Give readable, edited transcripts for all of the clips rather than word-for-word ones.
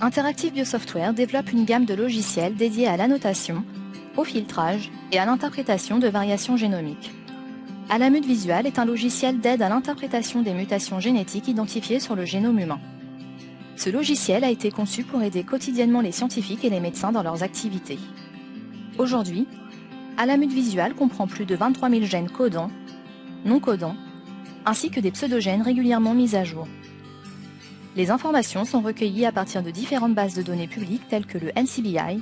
Interactive Biosoftware développe une gamme de logiciels dédiés à l'annotation, au filtrage et à l'interprétation de variations génomiques. Alamut Visual est un logiciel d'aide à l'interprétation des mutations génétiques identifiées sur le génome humain. Ce logiciel a été conçu pour aider quotidiennement les scientifiques et les médecins dans leurs activités. Aujourd'hui, Alamut Visual comprend plus de 23 000 gènes codants, non codants, ainsi que des pseudogènes régulièrement mis à jour. Les informations sont recueillies à partir de différentes bases de données publiques telles que le NCBI,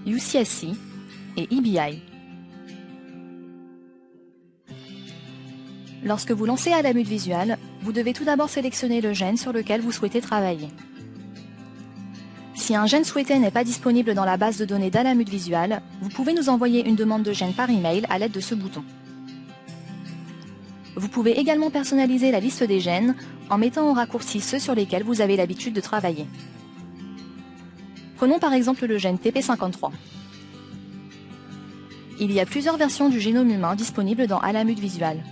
UCSC et EBI. Lorsque vous lancez Alamut Visual, vous devez tout d'abord sélectionner le gène sur lequel vous souhaitez travailler. Si un gène souhaité n'est pas disponible dans la base de données d'Alamut Visual, vous pouvez nous envoyer une demande de gène par email à l'aide de ce bouton. Vous pouvez également personnaliser la liste des gènes en mettant en raccourci ceux sur lesquels vous avez l'habitude de travailler. Prenons par exemple le gène TP53. Il y a plusieurs versions du génome humain disponibles dans Alamut Visual.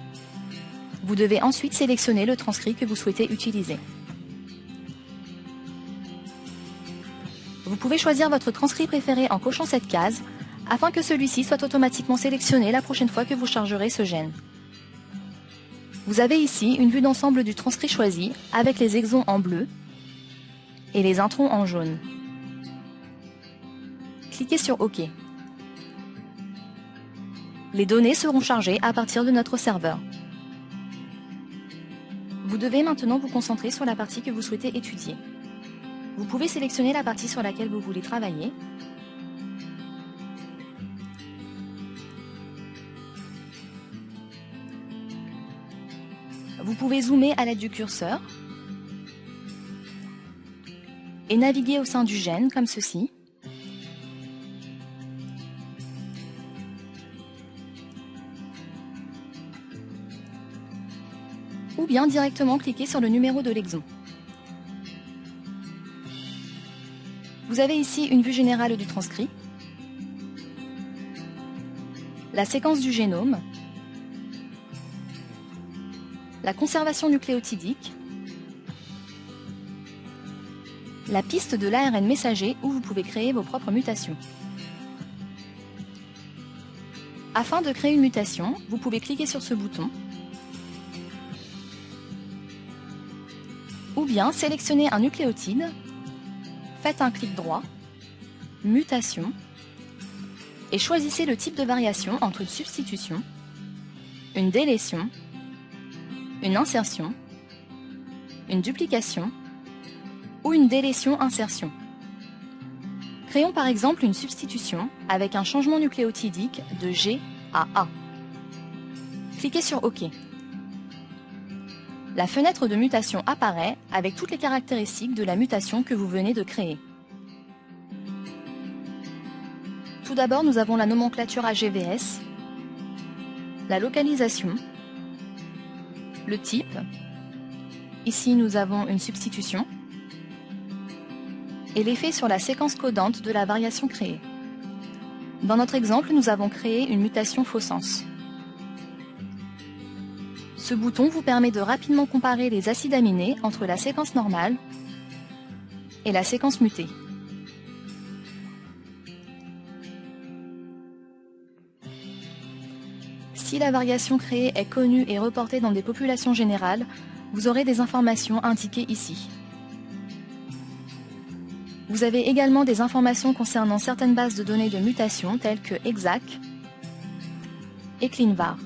Vous devez ensuite sélectionner le transcrit que vous souhaitez utiliser. Vous pouvez choisir votre transcrit préféré en cochant cette case afin que celui-ci soit automatiquement sélectionné la prochaine fois que vous chargerez ce gène. Vous avez ici une vue d'ensemble du transcrit choisi avec les exons en bleu et les introns en jaune. Cliquez sur OK. Les données seront chargées à partir de notre serveur. Vous devez maintenant vous concentrer sur la partie que vous souhaitez étudier. Vous pouvez sélectionner la partie sur laquelle vous voulez travailler. Vous pouvez zoomer à l'aide du curseur et naviguer au sein du gène comme ceci. Ou bien directement cliquer sur le numéro de l'exon. Vous avez ici une vue générale du transcrit, la séquence du génome, la conservation nucléotidique, la piste de l'ARN messager où vous pouvez créer vos propres mutations. Afin de créer une mutation, vous pouvez cliquer sur ce bouton ou bien sélectionner un nucléotide, faites un clic droit, mutation et choisissez le type de variation entre une substitution, une délétion, une insertion, une duplication ou une délétion-insertion. Créons par exemple une substitution avec un changement nucléotidique de G à A. Cliquez sur OK. La fenêtre de mutation apparaît avec toutes les caractéristiques de la mutation que vous venez de créer. Tout d'abord, nous avons la nomenclature AGVS, la localisation, le type, ici nous avons une substitution, et l'effet sur la séquence codante de la variation créée. Dans notre exemple, nous avons créé une mutation faux sens. Ce bouton vous permet de rapidement comparer les acides aminés entre la séquence normale et la séquence mutée. Si la variation créée est connue et reportée dans des populations générales, vous aurez des informations indiquées ici. Vous avez également des informations concernant certaines bases de données de mutation telles que EXAC et ClinVar.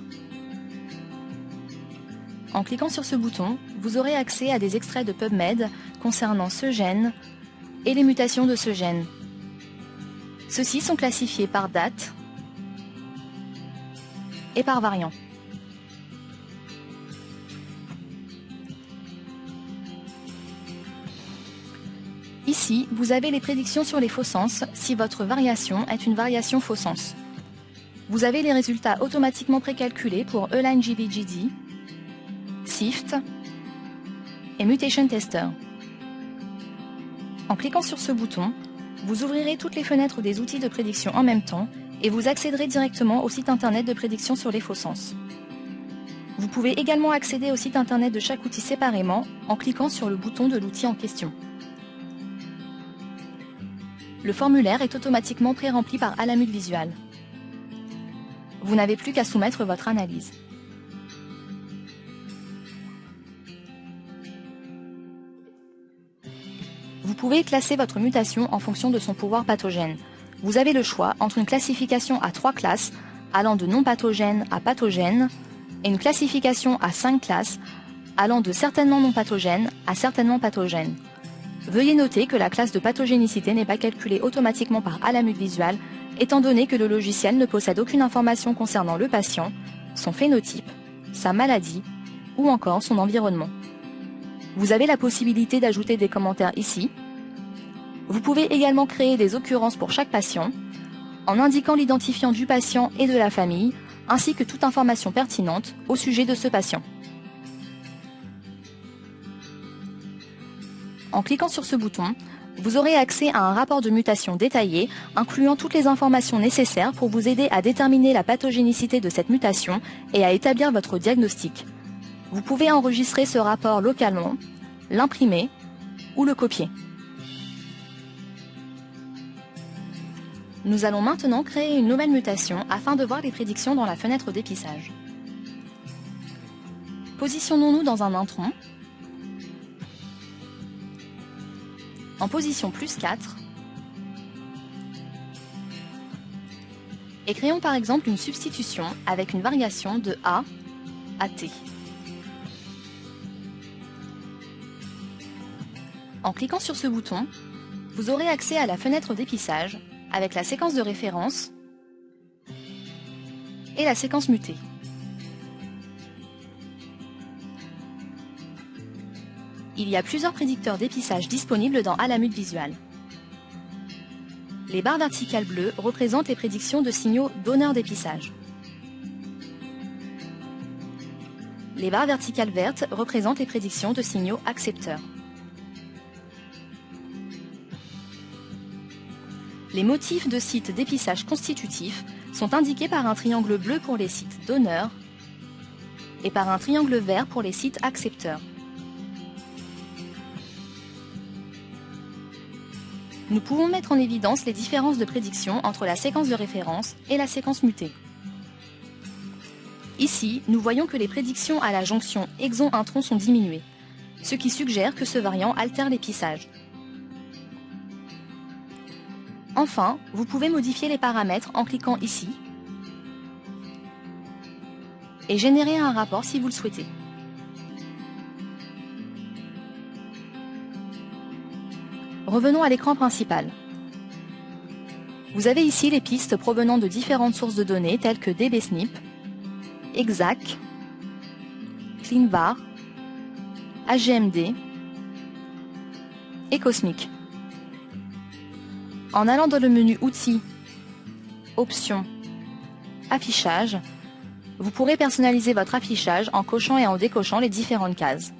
En cliquant sur ce bouton, vous aurez accès à des extraits de PubMed concernant ce gène et les mutations de ce gène. Ceux-ci sont classifiés par date et par variant. Ici, vous avez les prédictions sur les faux sens si votre variation est une variation faux sens. Vous avez les résultats automatiquement précalculés pour AlignGVGD, SIFT et Mutation Tester. En cliquant sur ce bouton, vous ouvrirez toutes les fenêtres des outils de prédiction en même temps et vous accéderez directement au site internet de prédiction sur les faux sens. Vous pouvez également accéder au site internet de chaque outil séparément en cliquant sur le bouton de l'outil en question. Le formulaire est automatiquement pré-rempli par Alamut Visual. Vous n'avez plus qu'à soumettre votre analyse. Vous pouvez classer votre mutation en fonction de son pouvoir pathogène. Vous avez le choix entre une classification à 3 classes, allant de non pathogène à pathogène, et une classification à 5 classes, allant de certainement non pathogène à certainement pathogène. Veuillez noter que la classe de pathogénicité n'est pas calculée automatiquement par Alamut Visual, étant donné que le logiciel ne possède aucune information concernant le patient, son phénotype, sa maladie ou encore son environnement. Vous avez la possibilité d'ajouter des commentaires ici. Vous pouvez également créer des occurrences pour chaque patient, en indiquant l'identifiant du patient et de la famille, ainsi que toute information pertinente au sujet de ce patient. En cliquant sur ce bouton, vous aurez accès à un rapport de mutation détaillé, incluant toutes les informations nécessaires pour vous aider à déterminer la pathogénicité de cette mutation et à établir votre diagnostic. Vous pouvez enregistrer ce rapport localement, l'imprimer ou le copier. Nous allons maintenant créer une nouvelle mutation afin de voir les prédictions dans la fenêtre d'épissage. Positionnons-nous dans un intron. En position +4 et créons par exemple une substitution avec une variation de A à T. En cliquant sur ce bouton, vous aurez accès à la fenêtre d'épissage avec la séquence de référence et la séquence mutée. Il y a plusieurs prédicteurs d'épissage disponibles dans Alamut Visual. Les barres verticales bleues représentent les prédictions de signaux donneurs d'épissage. Les barres verticales vertes représentent les prédictions de signaux accepteurs. Les motifs de sites d'épissage constitutifs sont indiqués par un triangle bleu pour les sites donneurs et par un triangle vert pour les sites accepteurs. Nous pouvons mettre en évidence les différences de prédiction entre la séquence de référence et la séquence mutée. Ici, nous voyons que les prédictions à la jonction exon-intron sont diminuées, ce qui suggère que ce variant altère l'épissage. Enfin, vous pouvez modifier les paramètres en cliquant ici et générer un rapport si vous le souhaitez. Revenons à l'écran principal. Vous avez ici les pistes provenant de différentes sources de données telles que DBSNP, EXAC, CleanVar, AGMD et Cosmic. En allant dans le menu Outils, Options, Affichage, vous pourrez personnaliser votre affichage en cochant et en décochant les différentes cases.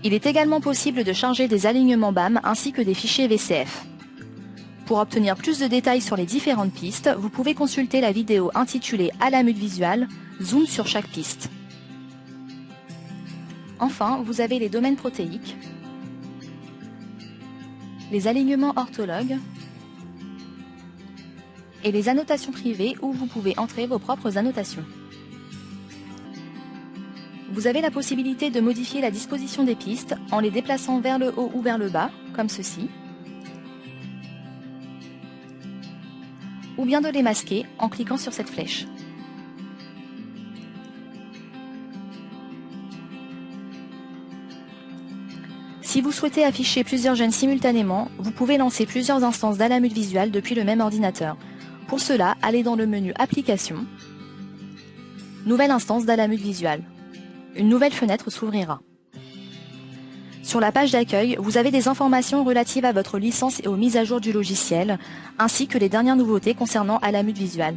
Il est également possible de charger des alignements BAM ainsi que des fichiers VCF. Pour obtenir plus de détails sur les différentes pistes, vous pouvez consulter la vidéo intitulée Alamut Visual, Zoom sur chaque piste. Enfin, vous avez les domaines protéiques, les alignements orthologues et les annotations privées où vous pouvez entrer vos propres annotations. Vous avez la possibilité de modifier la disposition des pistes en les déplaçant vers le haut ou vers le bas, comme ceci, ou bien de les masquer en cliquant sur cette flèche. Si vous souhaitez afficher plusieurs gènes simultanément, vous pouvez lancer plusieurs instances d'Alamut Visual depuis le même ordinateur. Pour cela, allez dans le menu Applications, Nouvelle instance d'Alamut Visual. Une nouvelle fenêtre s'ouvrira. Sur la page d'accueil, vous avez des informations relatives à votre licence et aux mises à jour du logiciel, ainsi que les dernières nouveautés concernant Alamut Visual.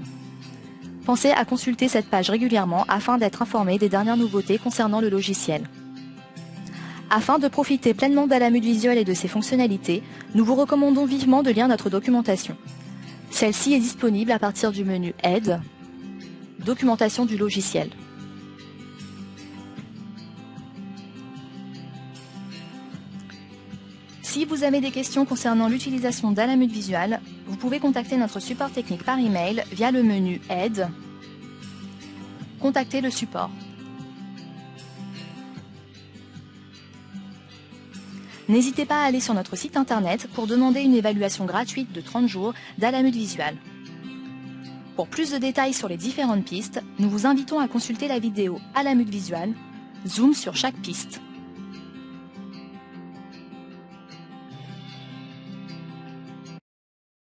Pensez à consulter cette page régulièrement afin d'être informé des dernières nouveautés concernant le logiciel. Afin de profiter pleinement d'Alamut Visual et de ses fonctionnalités, nous vous recommandons vivement de lire notre documentation. Celle-ci est disponible à partir du menu Aide, Documentation du logiciel. Si vous avez des questions concernant l'utilisation d'Alamut Visual, vous pouvez contacter notre support technique par email via le menu Aide, Contacter le support. N'hésitez pas à aller sur notre site internet pour demander une évaluation gratuite de 30 jours d'Alamut Visual. Pour plus de détails sur les différentes pistes, nous vous invitons à consulter la vidéo Alamut Visual, Zoom sur chaque piste.